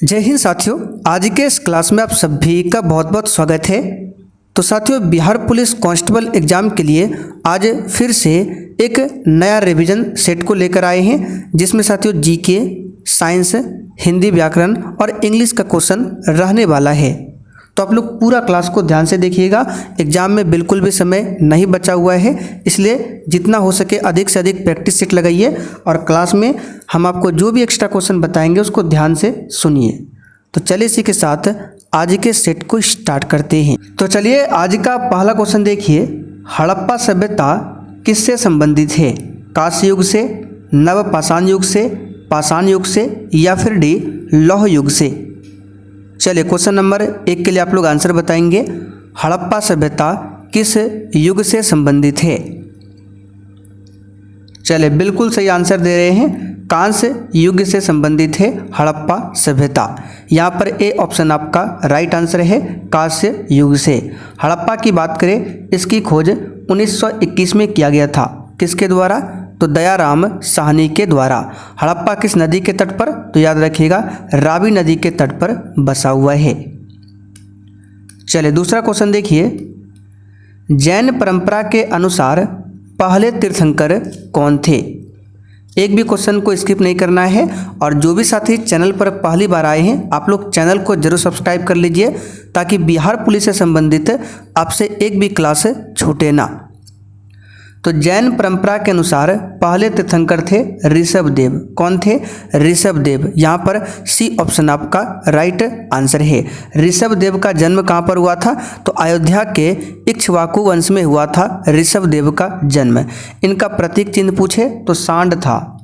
जय हिंद साथियों, आज के इस क्लास में आप सभी का बहुत बहुत स्वागत है। तो साथियों, बिहार पुलिस कांस्टेबल एग्जाम के लिए आज फिर से एक नया रिवीजन सेट को लेकर आए हैं, जिसमें साथियों जीके, साइंस, हिंदी व्याकरण और इंग्लिश का क्वेश्चन रहने वाला है। तो आप लोग पूरा क्लास को ध्यान से देखिएगा। एग्जाम में बिल्कुल भी समय नहीं बचा हुआ है, इसलिए जितना हो सके अधिक से अधिक प्रैक्टिस सेट लगाइए और क्लास में हम आपको जो भी एक्स्ट्रा क्वेश्चन बताएंगे उसको ध्यान से सुनिए। तो चलिए इसी के साथ आज के सेट को स्टार्ट करते हैं। तो चलिए आज का पहला क्वेश्चन देखिए, हड़प्पा सभ्यता किससे संबंधित है? कांस्य युग से, नवपाषाण युग से, पाषाण युग से या फिर डी लौह युग से? चलिए क्वेश्चन नंबर 1 के लिए आप लोग आंसर बताएंगे। हड़प्पा सभ्यता किस युग से संबंधित है? चलिए बिल्कुल सही आंसर दे रहे हैं, कांस्य युग से संबंधित है हड़प्पा सभ्यता। यहाँ पर ए ऑप्शन आपका राइट आंसर है, कांस्य युग से। हड़प्पा की बात करें, इसकी खोज 1921 में किया गया था। किसके द्वारा? तो दयाराम साहनी के द्वारा। हड़प्पा किस नदी के तट पर? तो याद रखिएगा रावी नदी के तट पर बसा हुआ है। चलिए दूसरा क्वेश्चन देखिए, जैन परंपरा के अनुसार पहले तीर्थंकर कौन थे? एक भी क्वेश्चन को स्किप नहीं करना है और जो भी साथी चैनल पर पहली बार आए हैं आप लोग चैनल को जरूर सब्सक्राइब कर लीजिए, ताकि बिहार पुलिस से संबंधित आपसे एक भी क्लास छूटे ना। तो जैन परंपरा के अनुसार पहले तीर्थंकर थे ऋषभदेव। कौन थे? ऋषभदेव। यहाँ पर सी ऑप्शन आपका राइट आंसर है। ऋषभदेव का जन्म कहाँ पर हुआ था? तो अयोध्या के इक्ष्वाकु वंश में हुआ था ऋषभदेव का जन्म। इनका प्रतीक चिन्ह पूछे तो सांड था,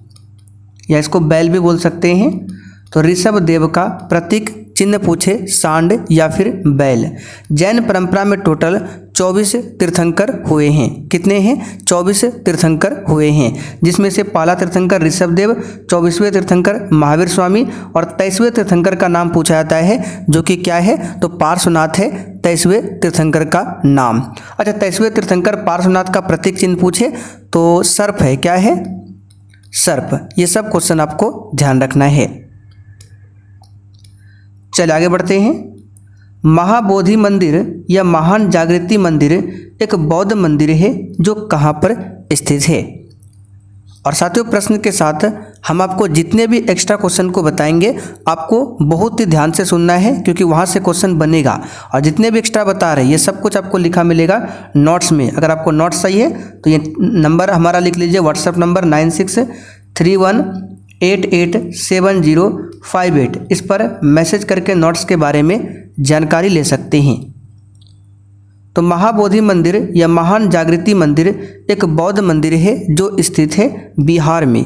या इसको बैल भी बोल सकते हैं। तो ऋषभदेव का प्रतीक चिन्ह पूछे सांड या फिर बैल। जैन परंपरा में टोटल 24 तीर्थंकर हुए हैं। कितने हैं? 24 तीर्थंकर हुए हैं, जिसमें से पहला तीर्थंकर ऋषभदेव, 24वें तीर्थंकर महावीर स्वामी और 23वें तीर्थंकर का नाम पूछा जाता है, जो कि क्या है? तो पार्श्वनाथ है 23वें तीर्थंकर का नाम। अच्छा, 23वें तीर्थंकर पार्श्वनाथ का प्रतीक चिन्ह पूछे तो सर्प है। क्या है? सर्प। ये सब क्वेश्चन आपको ध्यान रखना है। चलिए आगे बढ़ते हैं। महाबोधि मंदिर या महान जागृति मंदिर एक बौद्ध मंदिर है जो कहाँ पर स्थित है? और साथियों, प्रश्न के साथ हम आपको जितने भी एक्स्ट्रा क्वेश्चन को बताएंगे आपको बहुत ही ध्यान से सुनना है, क्योंकि वहाँ से क्वेश्चन बनेगा। और जितने भी एक्स्ट्रा बता रहे हैं ये सब कुछ आपको लिखा मिलेगा नोट्स में। अगर आपको नोट्स चाहिए तो ये नंबर हमारा लिख लीजिए, व्हाट्सएप नंबर 9631887058। इस पर मैसेज करके नोट्स के बारे में जानकारी ले सकते हैं। तो महाबोधि मंदिर या महान जागृति मंदिर एक बौद्ध मंदिर है जो स्थित है बिहार में।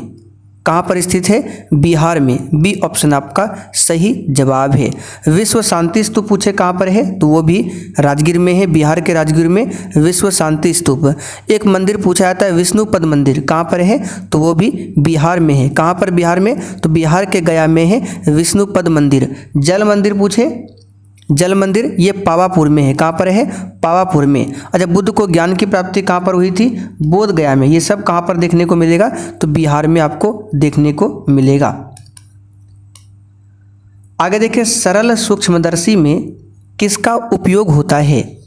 कहाँ पर स्थित है? बिहार में। बी ऑप्शन आपका सही जवाब है। विश्व शांति स्तूप पूछे कहाँ पर है? तो वो भी राजगीर में है, बिहार के राजगीर में विश्व शांति स्तूप। एक मंदिर पूछा जाता है विष्णुपद मंदिर, कहाँ पर है? तो वो भी बिहार में है। कहाँ पर बिहार में? तो बिहार के गया में है विष्णुपद मंदिर। जल मंदिर पूछे, जल मंदिर ये पावापुर में है। कहाँ पर है? पावापुर में। अच्छा, बुद्ध को ज्ञान की प्राप्ति कहाँ पर हुई थी? बोध गया में। ये सब कहाँ पर देखने को मिलेगा? तो बिहार में आपको देखने को मिलेगा। आगे देखिए, सरल सूक्ष्मदर्शी में किसका उपयोग होता है?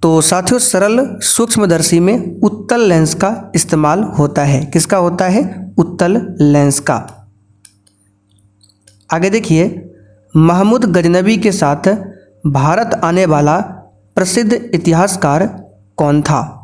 तो साथियों, सरल सूक्ष्मदर्शी में उत्तल लेंस का इस्तेमाल होता है। किसका होता है? उत्तल लेंस का। आगे देखिए, महमूद गजनवी के साथ भारत आने वाला प्रसिद्ध इतिहासकार कौन था?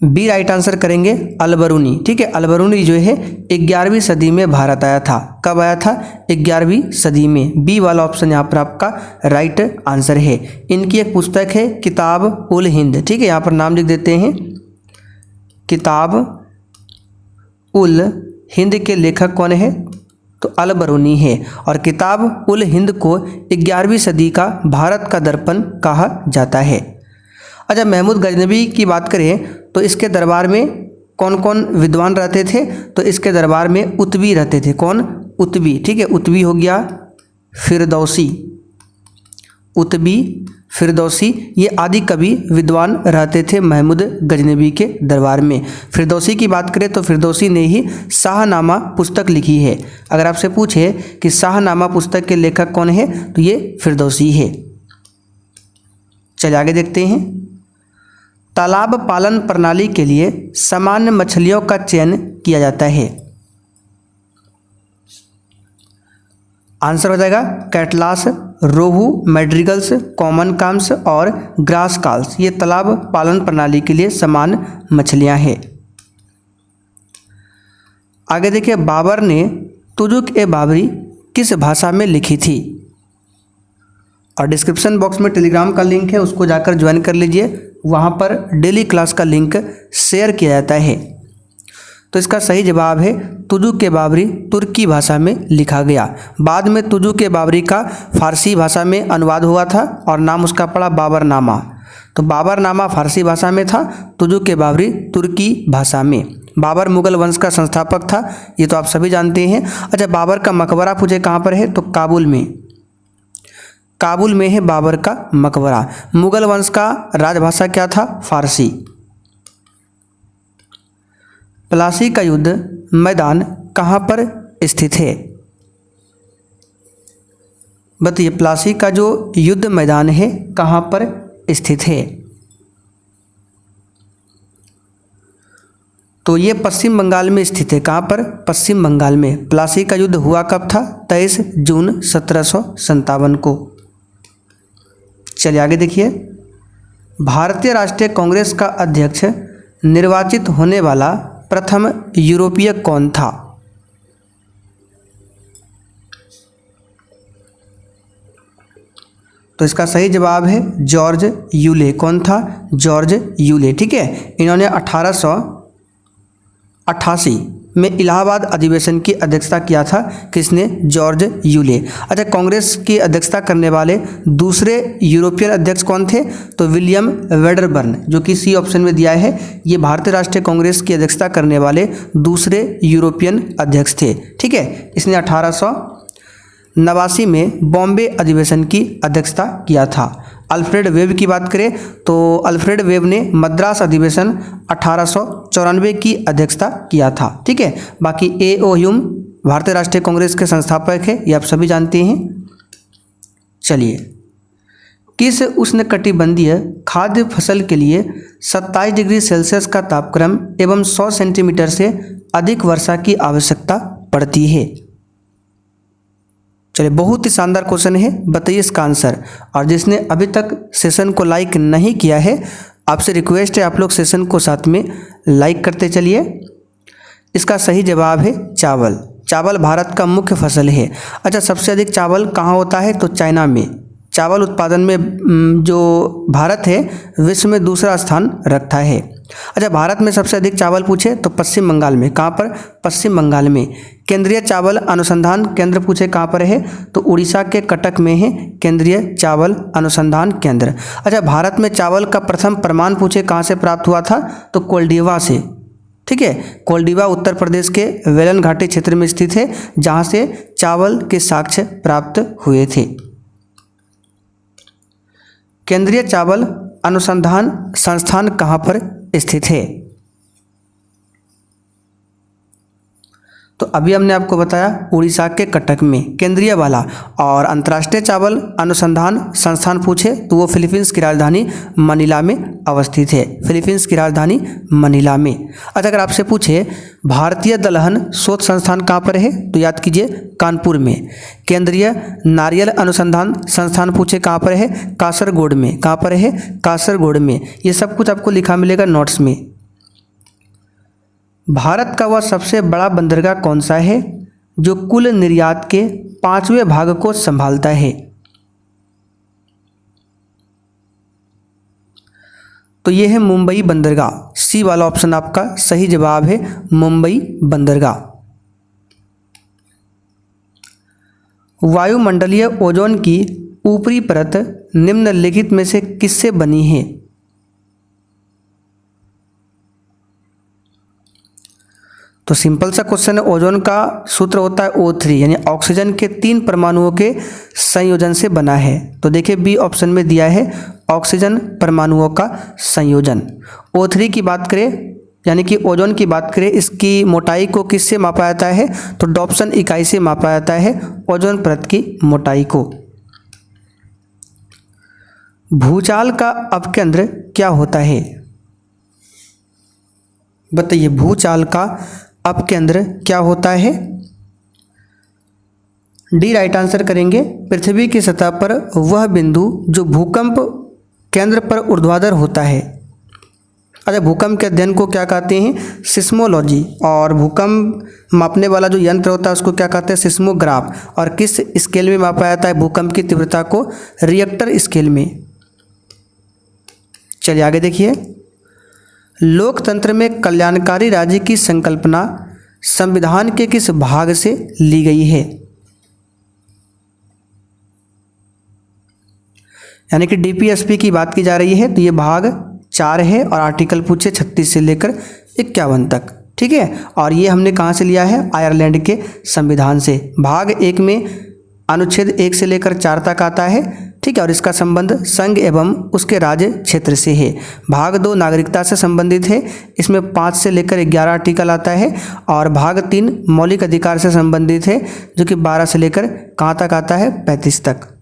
बी राइट आंसर करेंगे, अलबरूनी। ठीक है, अलबरूनी जो है 11वीं सदी में भारत आया था। कब आया था? 11वीं सदी में। बी वाला ऑप्शन यहाँ पर आपका राइट आंसर है। इनकी एक पुस्तक है किताब उल हिंद। ठीक है, यहाँ पर नाम लिख देते हैं। किताब उल हिंद के लेखक कौन है? तो अलबरूनी है। और किताब उल हिंद को 11वीं सदी का भारत का दर्पण कहा जाता है। अच्छा, महमूद गजनवी की बात करें तो इसके दरबार में कौन कौन विद्वान रहते थे? तो इसके दरबार में उतवी रहते थे। कौन? उतवी। ठीक है, उतवी हो गया, फिरदौसी, उतबी, फिरदौसी, ये आदि कवि विद्वान रहते थे महमूद गजनबी के दरबार में। फिरदौसी की बात करें तो फिरदौसी ने ही शाहनामा पुस्तक लिखी है। अगर आपसे पूछे कि शाहनामा पुस्तक के लेखक कौन है तो ये फिरदौसी है। चलिए आगे देखते हैं। तालाब पालन प्रणाली के लिए सामान्य मछलियों का चयन किया जाता है। आंसर हो जाएगा कैटलास, रोहू, मैड्रिगल्स, कॉमन काम्स और ग्रास काल्स। ये तालाब पालन प्रणाली के लिए सामान्य मछलियां हैं। आगे देखिए, बाबर ने तुजुक ए बाबरी किस भाषा में लिखी थी? और डिस्क्रिप्शन बॉक्स में टेलीग्राम का लिंक है, उसको जाकर ज्वाइन कर लीजिए। वहाँ पर डेली क्लास का लिंक शेयर किया जाता है। तो इसका सही जवाब है तुजुक ए बाबरी तुर्की भाषा में लिखा गया। बाद में तुजुक ए बाबरी का फारसी भाषा में अनुवाद हुआ था और नाम उसका पड़ा बाबरनामा। तो बाबरनामा फारसी भाषा में था, तुजुक ए बाबरी तुर्की भाषा में। बाबर मुगल वंश का संस्थापक था, ये तो आप सभी जानते हैं। अच्छा, बाबर का मकबरा पूछे कहाँ पर है तो काबुल में। काबुल में है बाबर का मकबरा। मुगल वंश का राजभाषा क्या था? फारसी। प्लासी का युद्ध मैदान कहाँ पर स्थित है? बताइए, प्लासी का जो युद्ध मैदान है कहाँ पर स्थित है? तो ये पश्चिम बंगाल में स्थित है। कहाँ पर? पश्चिम बंगाल में। प्लासी का युद्ध हुआ कब था? 23 जून 1757 को। चलिए आगे देखिए। भारतीय राष्ट्रीय कांग्रेस का अध्यक्ष निर्वाचित होने वाला प्रथम यूरोपीय कौन था? तो इसका सही जवाब है जॉर्ज यूले। कौन था? George Yule. ठीक है, इन्होंने 1888 में इलाहाबाद अधिवेशन की अध्यक्षता किया था। किसने? George Yule. अच्छा, कांग्रेस की अध्यक्षता करने वाले दूसरे यूरोपियन अध्यक्ष कौन थे? तो विलियम वेडरबर्न, जो कि सी ऑप्शन में दिया है। ये भारतीय राष्ट्रीय कांग्रेस की अध्यक्षता करने वाले दूसरे यूरोपियन अध्यक्ष थे। ठीक है, इसने 1889 में बॉम्बे अधिवेशन की अध्यक्षता किया था। अल्फ्रेड वेब की बात करें तो अल्फ्रेड वेब ने मद्रास अधिवेशन 1894 की अध्यक्षता किया था। ठीक है, बाकी ए.ओ. ह्यूम भारतीय राष्ट्रीय कांग्रेस के संस्थापक है, ये आप सभी जानते हैं। चलिए, किस उष्णकटिबंधीय खाद्य फसल के लिए 27 डिग्री सेल्सियस का तापक्रम एवं 100 सेंटीमीटर से अधिक वर्षा की आवश्यकता पड़ती है? चलिए, बहुत ही शानदार क्वेश्चन है, बताइए इसका आंसर। और जिसने अभी तक सेशन को लाइक नहीं किया है, आपसे रिक्वेस्ट है आप लोग सेशन को साथ में लाइक करते चलिए। इसका सही जवाब है चावल। चावल भारत का मुख्य फसल है। अच्छा, सबसे अधिक चावल कहाँ होता है? तो चाइना में। चावल उत्पादन में जो भारत है विश्व में दूसरा स्थान रखता है। अच्छा, भारत में सबसे अधिक चावल पूछे तो पश्चिम बंगाल में। कहाँ पर? पश्चिम बंगाल में। केंद्रीय चावल अनुसंधान केंद्र पूछे कहाँ पर है? तो उड़ीसा के कटक में है केंद्रीय चावल अनुसंधान केंद्र। अच्छा, भारत में चावल का प्रथम प्रमाण पूछे कहाँ से प्राप्त हुआ था? तो कोल्डिवा से। ठीक है, कोल्डिवा उत्तर प्रदेश के वेलन घाटी क्षेत्र में स्थित है, जहाँ से चावल के साक्ष्य प्राप्त हुए थे। केंद्रीय चावल अनुसंधान संस्थान कहाँ पर स्थित है? तो अभी हमने आपको बताया उड़ीसा के कटक में केंद्रीय वाला। और अंतर्राष्ट्रीय चावल अनुसंधान संस्थान पूछे तो वो फिलीपींस की राजधानी मनीला में अवस्थित है। फिलीपींस की राजधानी मनीला में। अच्छा, अगर आपसे पूछे भारतीय दलहन शोध संस्थान कहाँ पर है तो याद कीजिए कानपुर में। केंद्रीय नारियल अनुसंधान संस्थान पूछे कहाँ पर है? कासरगोड में। कहाँ पर है? कासरगोड में। ये सब कुछ आपको लिखा मिलेगा नोट्स में। भारत का वह सबसे बड़ा बंदरगाह कौन सा है जो कुल निर्यात के 5वें भाग को संभालता है? तो यह है मुंबई बंदरगाह। सी वाला ऑप्शन आपका सही जवाब है, मुंबई बंदरगाह। वायुमंडलीय ओजोन की ऊपरी परत निम्नलिखित में से किससे बनी है? तो सिंपल सा क्वेश्चन है, ओजोन का सूत्र होता है O3 यानी ऑक्सीजन के 3 परमाणुओं के संयोजन से बना है। तो देखिए बी ऑप्शन में दिया है ऑक्सीजन परमाणुओं का संयोजन। O3 की बात करें यानी कि ओजोन की बात करें, इसकी मोटाई को किससे मापा जाता है? तो डॉप्सन इकाई से मापा जाता है ओजोन परत की मोटाई को। भूचाल का अपकेंद्र क्या होता है? बताइए भूचाल का अपकेंद्र क्या होता है? डी राइट आंसर करेंगे। पृथ्वी की सतह पर वह बिंदु जो भूकंप केंद्र पर ऊर्ध्वाधर होता है। अच्छा, भूकंप के अध्ययन को क्या कहते हैं? सिस्मोलॉजी। और भूकंप मापने वाला जो यंत्र होता है उसको क्या कहते हैं? सिस्मोग्राफ। और किस स्केल में मापा जाता है भूकंप की तीव्रता को? रिएक्टर स्केल में। चलिए आगे देखिए, लोकतंत्र में कल्याणकारी राज्य की संकल्पना संविधान के किस भाग से ली गई है? यानी कि डीपीएसपी की बात की जा रही है, तो ये भाग 4 है और आर्टिकल पूछे 36 से लेकर 51 तक। ठीक है, और ये हमने कहाँ से लिया है? आयरलैंड के संविधान से। भाग 1 में अनुच्छेद 1 से लेकर 4 तक आता है। ठीक है, और इसका संबंध संघ एवं उसके राज्य क्षेत्र से है। भाग 2 नागरिकता से संबंधित है, इसमें 5 से लेकर 11 आर्टिकल आता है। और भाग 3 मौलिक अधिकार से संबंधित है, जो कि 12 से लेकर कहाँ तक आता है? 35 तक।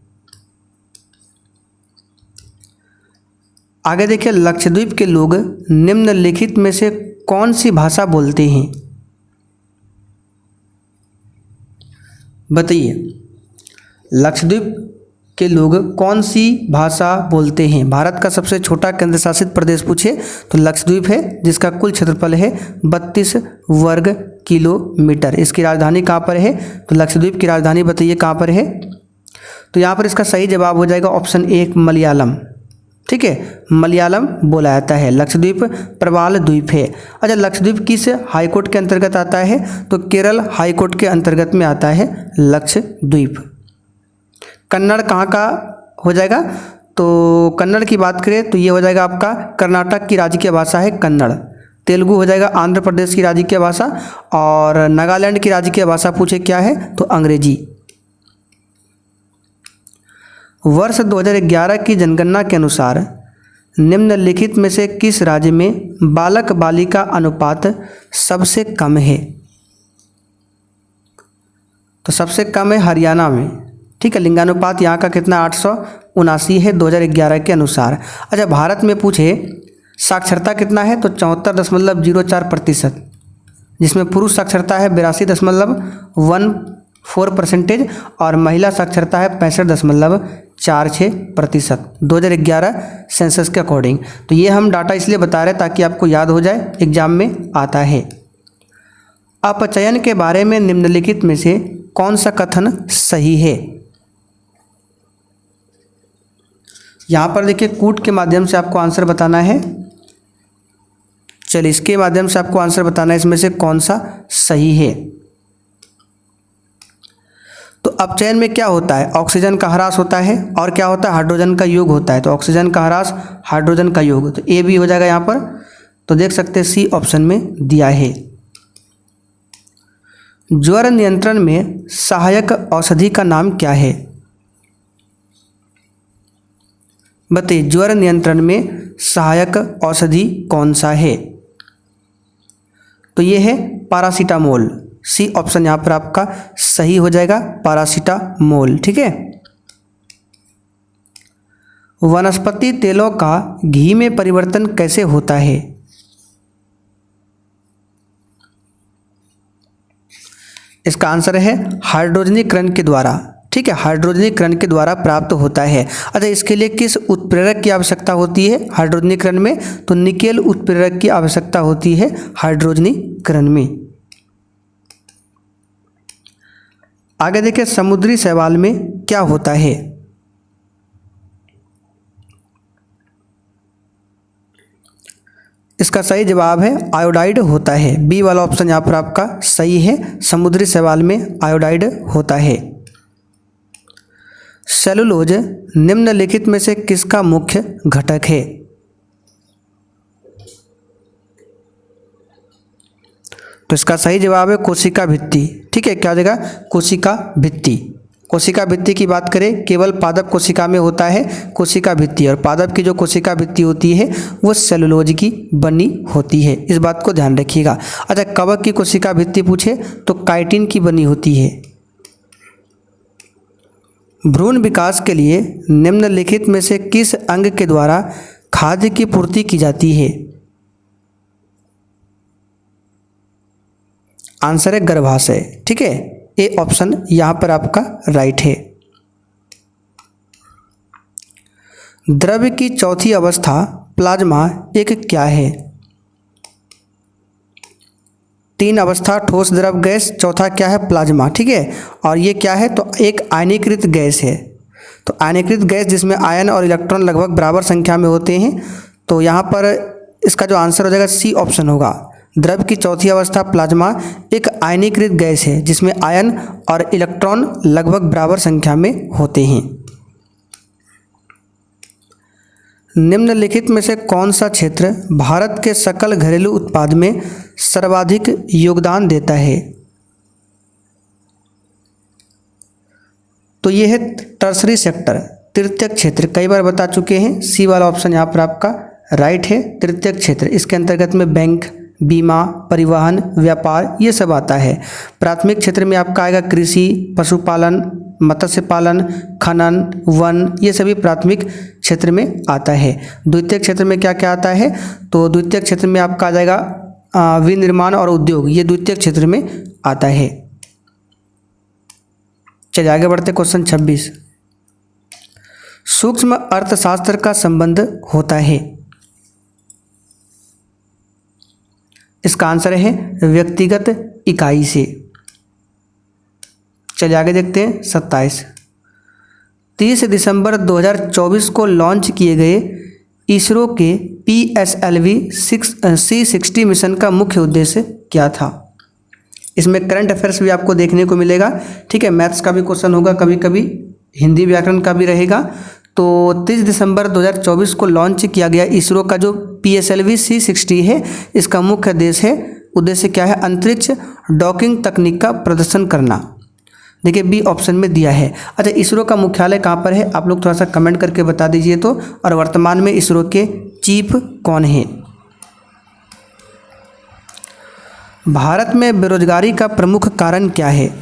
आगे देखिए, लक्षद्वीप के लोग निम्नलिखित में से कौन सी भाषा बोलते हैं? बताइए, लक्षद्वीप के लोग कौन सी भाषा बोलते हैं? भारत का सबसे छोटा केंद्र शासित प्रदेश पूछे तो लक्षद्वीप है, जिसका कुल क्षेत्रफल है 32 वर्ग किलोमीटर। इसकी राजधानी कहाँ पर है? तो लक्षद्वीप की राजधानी बताइए कहाँ पर है? तो यहाँ पर इसका सही जवाब हो जाएगा ऑप्शन 1 मलयालम। ठीक है, मलयालम बोला जाता है। लक्षद्वीप प्रवाल द्वीप है। अच्छा, लक्षद्वीप किस हाईकोर्ट के अंतर्गत आता है? तो केरल हाईकोर्ट के अंतर्गत में आता है लक्षद्वीप। कन्नड़ कहाँ का हो जाएगा? तो कन्नड़ की बात करें तो ये हो जाएगा आपका कर्नाटक की राजकीय भाषा है कन्नड़। तेलुगु हो जाएगा आंध्र प्रदेश की राजकीय भाषा। और नागालैंड की राजकीय भाषा पूछे क्या है? तो अंग्रेजी। वर्ष 2011 की जनगणना के अनुसार निम्नलिखित में से किस राज्य में बालक बालिका अनुपात सबसे कम है? तो सबसे कम है हरियाणा में। ठीक है, लिंगानुपात यहाँ का कितना? 879 है 2011 के अनुसार। अच्छा, भारत में पूछे साक्षरता कितना है? तो 74.04%, जिसमें पुरुष साक्षरता है 82.14% और महिला साक्षरता है 65.46%, 2011 सेंसस के अकॉर्डिंग। तो ये हम डाटा इसलिए बता रहे हैं ताकि आपको याद हो जाए, एग्जाम में आता है। अपचयन के बारे में निम्नलिखित में से कौन सा कथन सही है? यहाँ पर देखिए कूट के माध्यम से आपको आंसर बताना है। चलिए, इसके माध्यम से आपको आंसर बताना है इसमें से कौन सा सही है। तो अपचयन में क्या होता है? ऑक्सीजन का ह्रास होता है और क्या होता है? हाइड्रोजन का योग होता है। तो ऑक्सीजन का ह्रास, हाइड्रोजन का योग, तो ए भी हो जाएगा यहाँ पर। तो देख सकते हैं सी ऑप्शन में दिया है। ज्वर नियंत्रण में सहायक औषधि का नाम क्या है? बताइए, ज्वर नियंत्रण में सहायक औषधि कौन सा है? तो ये है पैरासीटामोल। सी ऑप्शन यहाँ पर आपका सही हो जाएगा, पैरासीटामोल। ठीक है, वनस्पति तेलों का घी में परिवर्तन कैसे होता है? इसका आंसर है हाइड्रोजनीकरण के द्वारा। ठीक है, हाइड्रोजनीकरण के द्वारा प्राप्त होता है। अच्छा, इसके लिए किस उत्प्रेरक की आवश्यकता होती है हाइड्रोजनीकरण में? तो निकेल उत्प्रेरक की आवश्यकता होती है हाइड्रोजनीकरण में। आगे देखिए, समुद्री शैवाल में क्या होता है? इसका सही जवाब है आयोडाइड होता है। बी वाला ऑप्शन यहाँ पर आपका सही है, समुद्री शैवाल में आयोडाइड होता है। सेलुलोज निम्नलिखित में से किसका मुख्य घटक है? तो इसका सही जवाब है कोशिका भित्ति। ठीक है, क्या हो जाएगा? कोशिका भित्ति। कोशिका भित्ति की बात करें, केवल पादप कोशिका में होता है कोशिका भित्ति, और पादप की जो कोशिका भित्ति होती है वो सेलुलोज की बनी होती है। इस बात को ध्यान रखिएगा। अच्छा, कवक की कोशिका भित्ति पूछे तो काइटिन की बनी होती है। भ्रूण विकास के लिए निम्नलिखित में से किस अंग के द्वारा खाद्य की पूर्ति की जाती है? आंसर है गर्भाशय। ठीक है, ए ऑप्शन यहां पर आपका राइट है। द्रव्य की चौथी अवस्था प्लाज्मा एक क्या है? 3 अवस्था ठोस, द्रव, गैस, चौथा क्या है? प्लाज्मा। ठीक है, और ये क्या है? तो एक आयनीकृत गैस है। तो आयनीकृत गैस जिसमें आयन और इलेक्ट्रॉन लगभग बराबर संख्या में होते हैं। तो यहाँ पर इसका जो आंसर हो जाएगा सी ऑप्शन होगा। द्रव की चौथी अवस्था प्लाज्मा एक आयनीकृत गैस है जिसमें आयन और इलेक्ट्रॉन लगभग बराबर संख्या में होते हैं। निम्नलिखित में से कौन सा क्षेत्र भारत के सकल घरेलू उत्पाद में सर्वाधिक योगदान देता है? तो ये है टर्सरी सेक्टर, तृतीयक क्षेत्र। कई बार बता चुके हैं, सी वाला ऑप्शन यहाँ पर आपका राइट है। तृतीयक क्षेत्र, इसके अंतर्गत में बैंक, बीमा, परिवहन, व्यापार, ये सब आता है। प्राथमिक क्षेत्र में आपका आएगा कृषि, पशुपालन, मत्स्य पालन, खनन, वन, ये सभी प्राथमिक क्षेत्र में आता है। द्वितीयक क्षेत्र में क्या क्या आता है? तो द्वितीयक क्षेत्र में आपका आ जाएगा विनिर्माण और उद्योग, ये द्वितीयक क्षेत्र में आता है। चलिए आगे बढ़ते, क्वेश्चन 26। सूक्ष्म अर्थशास्त्र का संबंध होता है? इसका आंसर है व्यक्तिगत इकाई से। चलिए आगे देखते हैं 27। 30 दिसंबर 2024 को लॉन्च किए गए इसरो के PSLV C60 मिशन का मुख्य उद्देश्य क्या था? इसमें करंट अफेयर्स भी आपको देखने को मिलेगा। ठीक है, मैथ्स का भी क्वेश्चन होगा, कभी कभी हिंदी व्याकरण का भी रहेगा। तो 30 दिसंबर 2024 को लॉन्च किया गया इसरो का जो PSLV C60 है, इसका मुख्य उद्देश्य क्या है? अंतरिक्ष डॉकिंग तकनीक का प्रदर्शन करना। देखिए बी ऑप्शन में दिया है। अच्छा, इसरो का मुख्यालय कहाँ पर है? आप लोग थोड़ा सा कमेंट करके बता दीजिए तो। और वर्तमान में इसरो के चीफ कौन है? भारत में बेरोजगारी का प्रमुख कारण क्या है?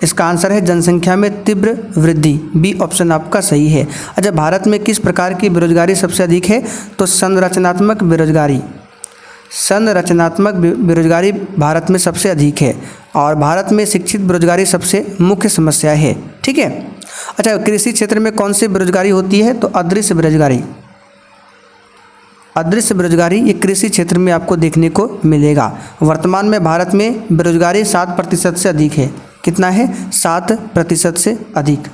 इसका आंसर है जनसंख्या में तीव्र वृद्धि। बी ऑप्शन आपका सही है। अच्छा, भारत में किस प्रकार की बेरोजगारी सबसे अधिक है? तो संरचनात्मक बेरोजगारी। संरचनात्मक बेरोजगारी भारत में सबसे अधिक है, और भारत में शिक्षित बेरोजगारी सबसे मुख्य समस्या है। ठीक है। अच्छा, कृषि क्षेत्र में कौन सी बेरोजगारी होती है? तो अदृश्य बेरोजगारी। अदृश्य बेरोजगारी ये कृषि क्षेत्र में आपको देखने को मिलेगा। वर्तमान में भारत में बेरोजगारी 7% से अधिक है। कितना है? 7% से अधिक।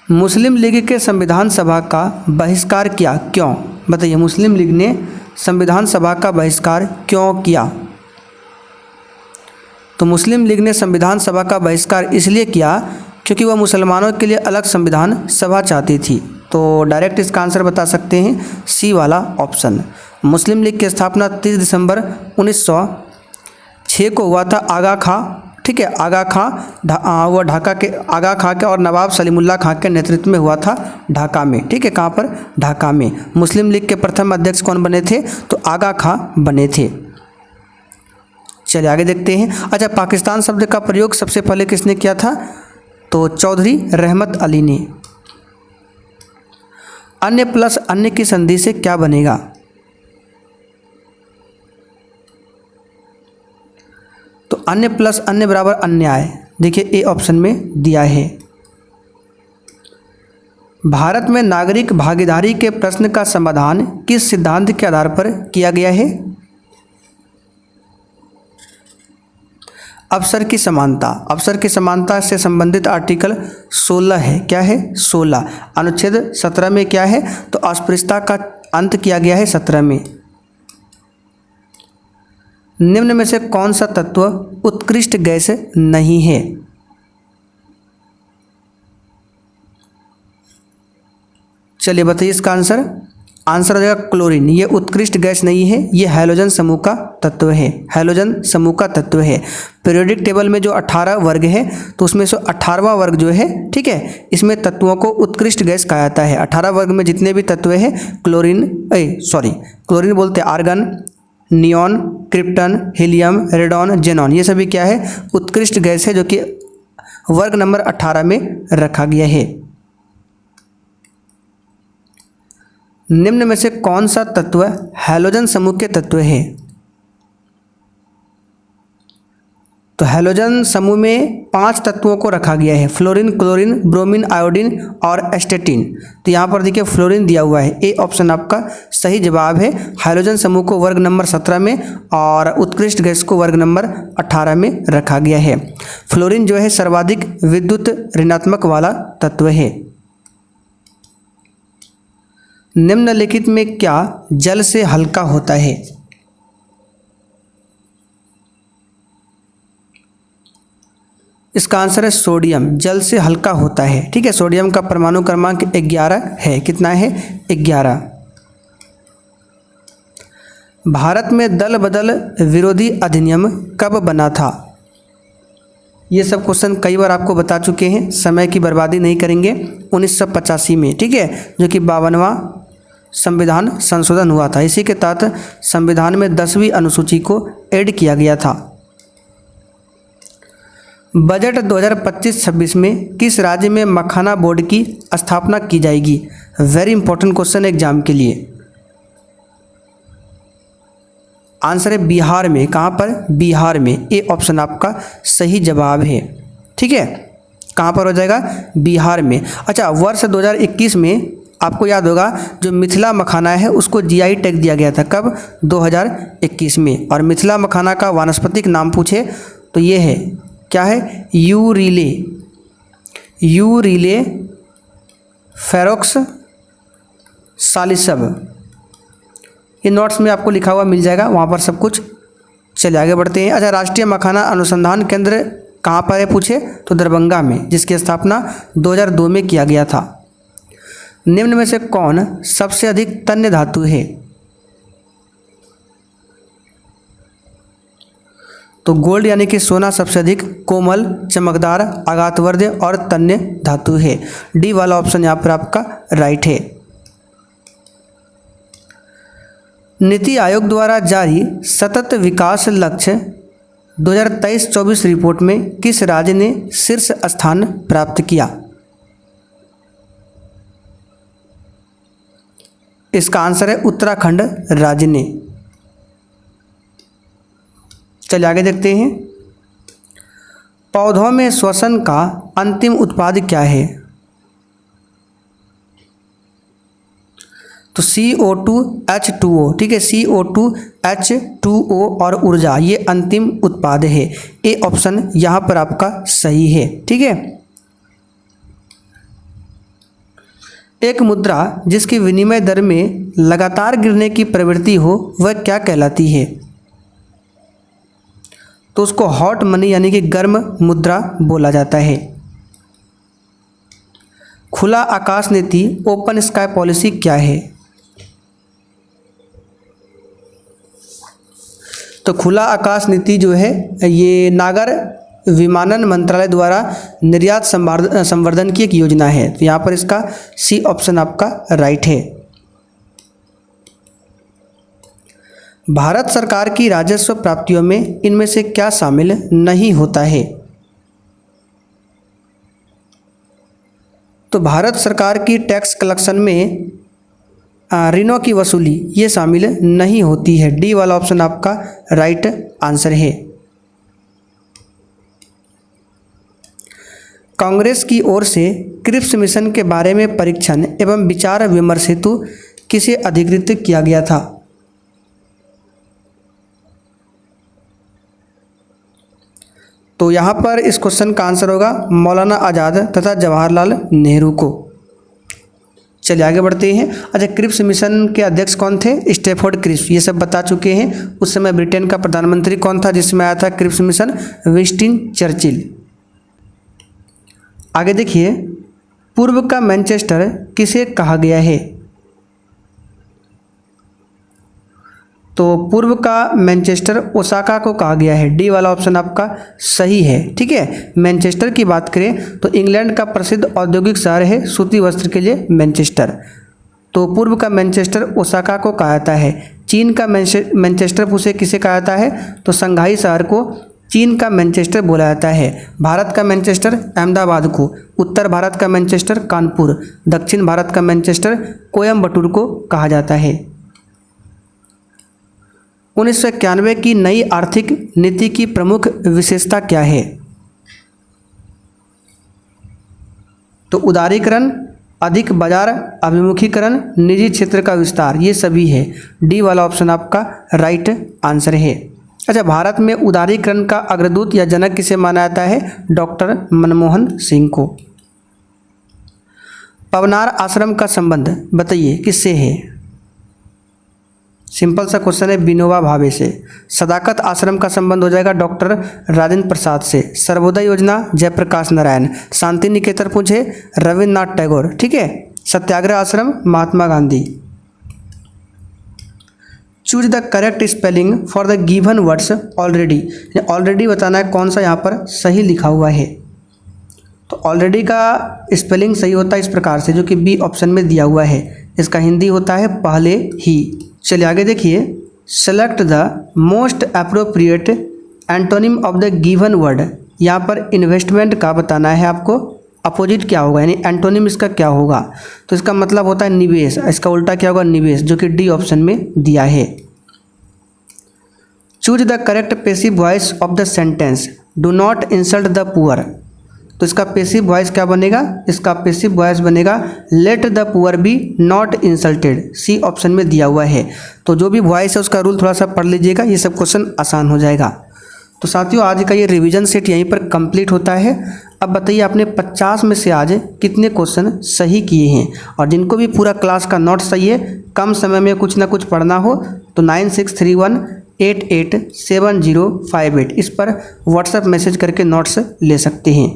मुस्लिम लीग के संविधान सभा का बहिष्कार किया, क्यों? बताइए, मुस्लिम लीग ने संविधान सभा का बहिष्कार क्यों किया? तो मुस्लिम लीग ने संविधान सभा का बहिष्कार इसलिए किया क्योंकि वह मुसलमानों के लिए अलग संविधान सभा चाहती थी। तो डायरेक्ट इसका आंसर बता सकते हैं सी वाला ऑप्शन। मुस्लिम लीग की स्थापना 30 दिसंबर 1906 को हुआ था आगा खां। ठीक है, आगा खां वो ढाका के आगा खां के और नवाब सलीमुल्लाह खां के नेतृत्व में हुआ था ढाका में। ठीक है, कहाँ पर? ढाका में। मुस्लिम लीग के प्रथम अध्यक्ष कौन बने थे? तो आगा खां बने थे। चलिए आगे देखते हैं। अच्छा, पाकिस्तान शब्द का प्रयोग सबसे पहले किसने किया था? तो चौधरी रहमत अली ने। अन्य प्लस अन्य की संधि से क्या बनेगा? तो अन्य प्लस अन्य बराबर अन्याय। देखिए ए ऑप्शन में दिया है। भारत में नागरिक भागीदारी के प्रश्न का समाधान किस सिद्धांत के आधार पर किया गया है? अवसर की समानता। अवसर की समानता से संबंधित आर्टिकल 16 है। क्या है? 16। अनुच्छेद 17 में क्या है? तो अस्पृश्यता का अंत किया गया है 17 में। निम्न में से कौन सा तत्व उत्कृष्ट गैस नहीं है? चलिए बताइए इसका आंसर। आंसर हो जाएगा क्लोरीन। ये उत्कृष्ट गैस नहीं है, ये हैलोजन समूह का तत्व है, हैलोजन समूह का तत्व है। पीरियोडिक टेबल में जो 18 वर्ग है तो उसमें से 18वां वर्ग जो है, ठीक है, इसमें तत्वों को उत्कृष्ट गैस कहा जाता है। 18 वर्ग में जितने भी तत्व है क्लोरीन बोलते हैं argon, neon, krypton, helium, radon, xenon, ये सभी क्या है, उत्कृष्ट गैस है जो कि वर्ग नंबर 18 में रखा गया है। निम्न में से कौन सा तत्व हैलोजन समूह के तत्व है? तो हैलोजन समूह में 5 तत्वों को रखा गया है, फ्लोरीन, क्लोरीन, ब्रोमीन, आयोडीन और एस्टेटिन। तो यहाँ पर देखिए फ्लोरीन दिया हुआ है, ए ऑप्शन आपका सही जवाब है। हैलोजन समूह को वर्ग नंबर 17 में और उत्कृष्ट गैस को वर्ग नंबर 18 में रखा गया है। फ्लोरीन जो है सर्वाधिक विद्युत ऋणात्मक वाला तत्व है। निम्नलिखित में क्या जल से हल्का होता है? इसका आंसर है सोडियम, जल से हल्का होता है, ठीक है। सोडियम का परमाणु क्रमांक 11 है, कितना है, 11। भारत में दल बदल विरोधी अधिनियम कब बना था? ये सब क्वेश्चन कई बार आपको बता चुके हैं, समय की बर्बादी नहीं करेंगे। 1985 में, ठीक है, जो कि 52वां संविधान संशोधन हुआ था। इसी के तहत संविधान में 10वीं अनुसूची को ऐड किया गया था। बजट 2025-26 में किस राज्य में मखाना बोर्ड की स्थापना की जाएगी? वेरी इंपॉर्टेंट क्वेश्चन एग्जाम के लिए। आंसर है बिहार में। कहाँ पर? बिहार में। ए ऑप्शन आपका सही जवाब है, ठीक है। कहाँ पर हो जाएगा? बिहार में। अच्छा, वर्ष 2021 में आपको याद होगा जो मिथिला मखाना है उसको जीआई टैग दिया गया था। कब? 2021 में। और मिथिला मखाना का वानस्पतिक नाम पूछे तो ये है, क्या है? यूरिले फेरोक्स सालिसब। ये नोट्स में आपको लिखा हुआ मिल जाएगा, वहाँ पर सब कुछ। चलिए आगे बढ़ते हैं। अच्छा, राष्ट्रीय मखाना अनुसंधान केंद्र कहाँ पर है पूछे तो दरभंगा में, जिसकी स्थापना 2002 में किया गया था। निम्न में से कौन सबसे अधिक तन्य धातु है? तो गोल्ड यानी कि सोना सबसे अधिक कोमल, चमकदार, आघातवर्ध्य और तन्य धातु है। डी वाला ऑप्शन यहाँ पर आपका राइट है। नीति आयोग द्वारा जारी सतत विकास लक्ष्य 2023-24 रिपोर्ट में किस राज्य ने शीर्ष स्थान प्राप्त किया? इसका आंसर है उत्तराखंड राज्य ने। चलिए आगे देखते हैं। पौधों में श्वसन का अंतिम उत्पाद क्या है? तो CO2 H2O, ठीक है, CO2 H2O और ऊर्जा, ये अंतिम उत्पाद है। ए ऑप्शन यहाँ पर आपका सही है, ठीक है। एक मुद्रा जिसकी विनिमय दर में लगातार गिरने की प्रवृत्ति हो वह क्या कहलाती है? तो उसको हॉट मनी यानी कि गर्म मुद्रा बोला जाता है। खुला आकाश नीति, ओपन स्काई पॉलिसी क्या है? तो खुला आकाश नीति जो है ये नागर विमानन मंत्रालय द्वारा निर्यात संवर्धन की एक योजना है। तो यहाँ पर इसका सी ऑप्शन आपका राइट है। भारत सरकार की राजस्व प्राप्तियों में इनमें से क्या शामिल नहीं होता है? तो भारत सरकार की टैक्स कलेक्शन में ऋणों की वसूली ये शामिल नहीं होती है। डी वाला ऑप्शन आपका राइट आंसर है। कांग्रेस की ओर से क्रिप्स मिशन के बारे में परीक्षण एवं विचार विमर्श हेतु किसे अधिकृत किया गया था? तो यहाँ पर इस क्वेश्चन का आंसर होगा मौलाना आज़ाद तथा जवाहरलाल नेहरू को। चलिए आगे बढ़ते हैं। अच्छा, क्रिप्स मिशन के अध्यक्ष कौन थे? स्टैफोर्ड क्रिप्स, ये सब बता चुके हैं। उस समय ब्रिटेन का प्रधानमंत्री कौन था जिसमें आया था क्रिप्स मिशन? Winston Churchill. आगे देखिए, पूर्व का मैनचेस्टर किसे कहा गया है? तो पूर्व का मैनचेस्टर ओसाका को कहा गया है। डी वाला ऑप्शन आपका सही है। ठीक है, मैनचेस्टर की बात करें तो इंग्लैंड का प्रसिद्ध औद्योगिक शहर है सूती वस्त्र के लिए मैनचेस्टर। तो पूर्व का मैनचेस्टर ओसाका को कहा जाता है। चीन का मैनचेस्टर उसे किसे कहा जाता है? तो शंघाई शहर को चीन का मैनचेस्टर बोला जाता है। भारत का मैनचेस्टर अहमदाबाद को, उत्तर भारत का मैनचेस्टर कानपुर, दक्षिण भारत का मैनचेस्टर कोयम्बटूर को कहा जाता है। 1991 की नई आर्थिक नीति की प्रमुख विशेषता क्या है? तो उदारीकरण, अधिक बाजार अभिमुखीकरण, निजी क्षेत्र का विस्तार, ये सभी है। डी वाला ऑप्शन आपका राइट आंसर है। अच्छा, भारत में उदारीकरण का अग्रदूत या जनक किसे माना जाता है? डॉक्टर मनमोहन सिंह को। पवनार आश्रम का संबंध बताइए किससे है? सिंपल सा क्वेश्चन है, विनोबा भावे से। सदाकत आश्रम का संबंध हो जाएगा डॉक्टर राजेंद्र प्रसाद से। सर्वोदय योजना जयप्रकाश नारायण। शांति निकेतन पूछे रविन्द्रनाथ टैगोर। ठीक है, Satyagraha Ashram Mahatma Gandhi. Choose the correct spelling for the given words already. Already बताना है कौन सा यहाँ पर सही लिखा हुआ है। तो ऑलरेडी का स्पेलिंग सही होता है इस प्रकार से, जो कि बी ऑप्शन में दिया हुआ है। इसका हिंदी होता है पहले ही। चलिए आगे देखिए, select the most appropriate antonym of the given word. यहाँ पर इन्वेस्टमेंट का बताना है आपको, अपोजिट क्या होगा, यानी एंटोनिम इसका क्या होगा। तो इसका मतलब होता है निवेश, इसका उल्टा क्या होगा? निवेश, जो कि डी ऑप्शन में दिया है। Choose the correct passive voice of the sentence, do not insult the poor. तो इसका पेसिव वॉइस क्या बनेगा? इसका पेसिव वॉइस बनेगा let the poor be not insulted. C option में दिया हुआ है। तो जो भी वॉइस है उसका रूल थोड़ा सा पढ़ लीजिएगा, ये सब क्वेश्चन आसान हो जाएगा। तो साथियों, आज का ये रिवीजन सेट यहीं पर कंप्लीट होता है। अब बताइए आपने 50 में से आज कितने क्वेश्चन सही किए हैं? और जिनको भी पूरा क्लास का नोट्स चाहिए, कम समय में कुछ ना कुछ पढ़ना हो, तो 9631887058 इस पर व्हाट्सएप मैसेज करके नोट्स ले सकते हैं।